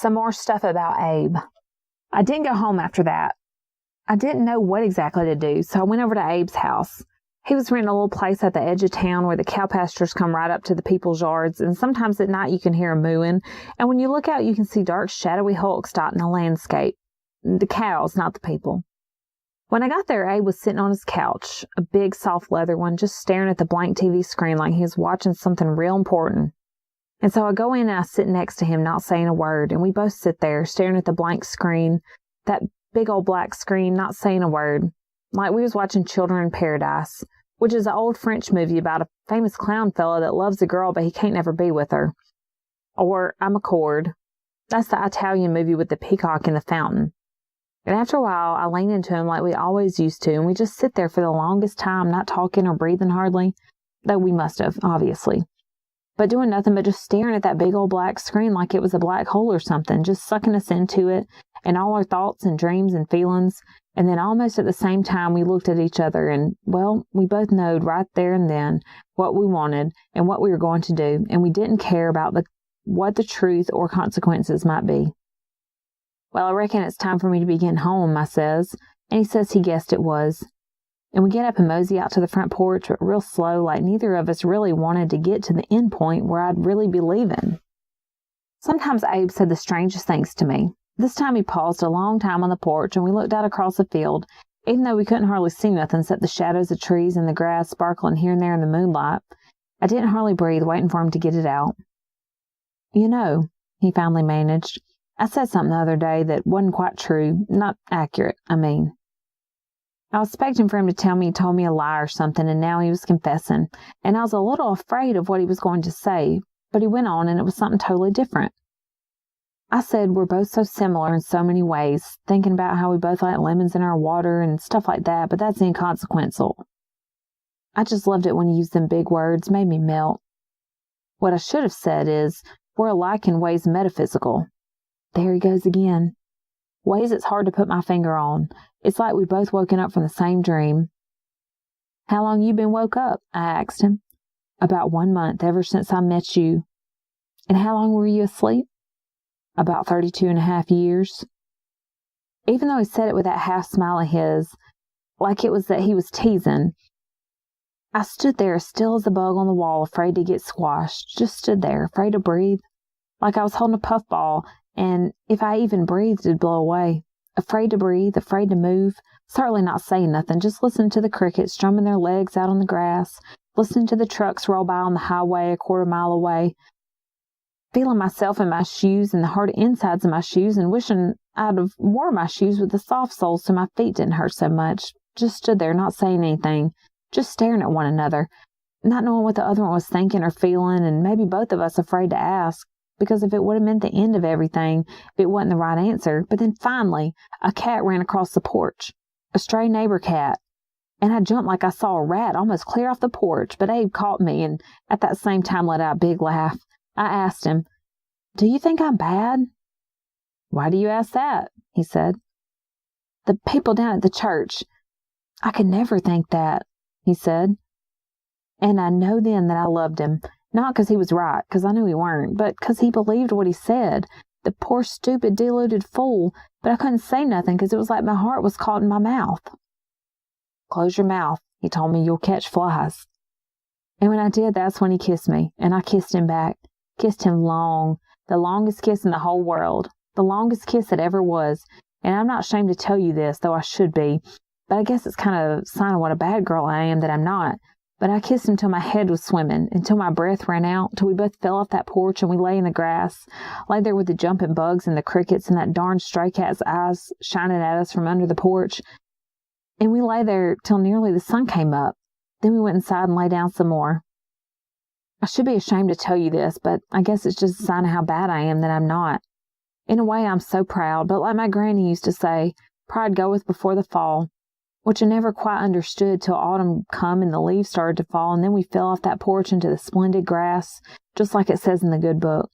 Some more stuff about Abe. I didn't go home after that. I didn't know what exactly to do, so I went over to Abe's house. He was renting a little place at the edge of town where the cow pastures come right up to the people's yards, and sometimes at night you can hear them mooing, and when you look out you can see dark, shadowy hulks dotting the landscape. The cows, not the people. When I got there, Abe was sitting on his couch, a big soft leather one, just staring at the blank TV screen like he was watching something real important. And so I go in and I sit next to him, not saying a word, and we both sit there staring at the blank screen, that big old black screen, not saying a word, like we was watching Children in Paradise, which is an old French movie about a famous clown fella that loves a girl but he can't never be with her. Or I'm a Cord. That's the Italian movie with the peacock in the fountain. And after a while, I lean into him like we always used to, and we just sit there for the longest time, not talking or breathing hardly, though we must have, obviously. But doing nothing but just staring at that big old black screen like it was a black hole or something, just sucking us into it, and all our thoughts and dreams and feelings. And then almost at the same time, we looked at each other and, well, we both knowed right there and then what we wanted and what we were going to do, and we didn't care about what the truth or consequences might be. Well, I reckon it's time for me to be getting home, I says, and he says he guessed it was. And we get up and mosey out to the front porch, but real slow, like neither of us really wanted to get to the end point where I'd really be leaving. Sometimes Abe said the strangest things to me. This time he paused a long time on the porch, and we looked out across the field, even though we couldn't hardly see nothing except the shadows of trees and the grass sparkling here and there in the moonlight. I didn't hardly breathe, waiting for him to get it out. You know, he finally managed, I said something the other day that wasn't quite true, not accurate, I mean. I was expecting for him to tell me he told me a lie or something, and now he was confessing, and I was a little afraid of what he was going to say, but he went on, and it was something totally different. I said we're both so similar in so many ways, thinking about how we both like lemons in our water and stuff like that, but that's inconsequential. I just loved it when he used them big words, made me melt. What I should have said is, we're alike in ways metaphysical. There he goes again. Ways it's hard to put my finger on. It's like we've both woken up from the same dream. How long you been woke up? I asked him. About 1 month, ever since I met you. And how long were you asleep? About 32.5 years. Even though he said it with that half smile of his, like it was that he was teasing, I stood there as still as a bug on the wall, afraid to get squashed. Just stood there, afraid to breathe, like I was holding a puffball, and if I even breathed, it'd blow away. Afraid to breathe, afraid to move, certainly not saying nothing, just listening to the crickets strumming their legs out on the grass, listening to the trucks roll by on the highway a quarter mile away, feeling myself in my shoes and the hard insides of my shoes, and wishing I'd have worn my shoes with the soft soles so my feet didn't hurt so much. Just stood there, not saying anything, just staring at one another, not knowing what the other one was thinking or feeling, and maybe both of us afraid to ask, because if it would have meant the end of everything, if it wasn't the right answer. But then finally, a cat ran across the porch, a stray neighbor cat, and I jumped like I saw a rat almost clear off the porch, but Abe caught me and at that same time let out a big laugh. I asked him, "Do you think I'm bad?" "Why do you ask that?" he said. "The people down at the church. I could never think that," he said. And I know then that I loved him. Not because he was right, because I knew he weren't, but because he believed what he said. The poor, stupid, deluded fool. But I couldn't say nothing because it was like my heart was caught in my mouth. "Close your mouth," he told me, "you'll catch flies." And when I did, that's when he kissed me, and I kissed him back. Kissed him long, the longest kiss in the whole world, the longest kiss that ever was. And I'm not ashamed to tell you this, though I should be, but I guess it's kind of a sign of what a bad girl I am that I'm not. But I kissed him till my head was swimming, until my breath ran out, till we both fell off that porch and we lay in the grass, lay there with the jumping bugs and the crickets and that darn stray cat's eyes shining at us from under the porch. And we lay there till nearly the sun came up. Then we went inside and lay down some more. I should be ashamed to tell you this, but I guess it's just a sign of how bad I am that I'm not. In a way, I'm so proud, but like my granny used to say, pride goeth before the fall, which I never quite understood till autumn come and the leaves started to fall, and then we fell off that porch into the splendid grass, just like it says in the good book.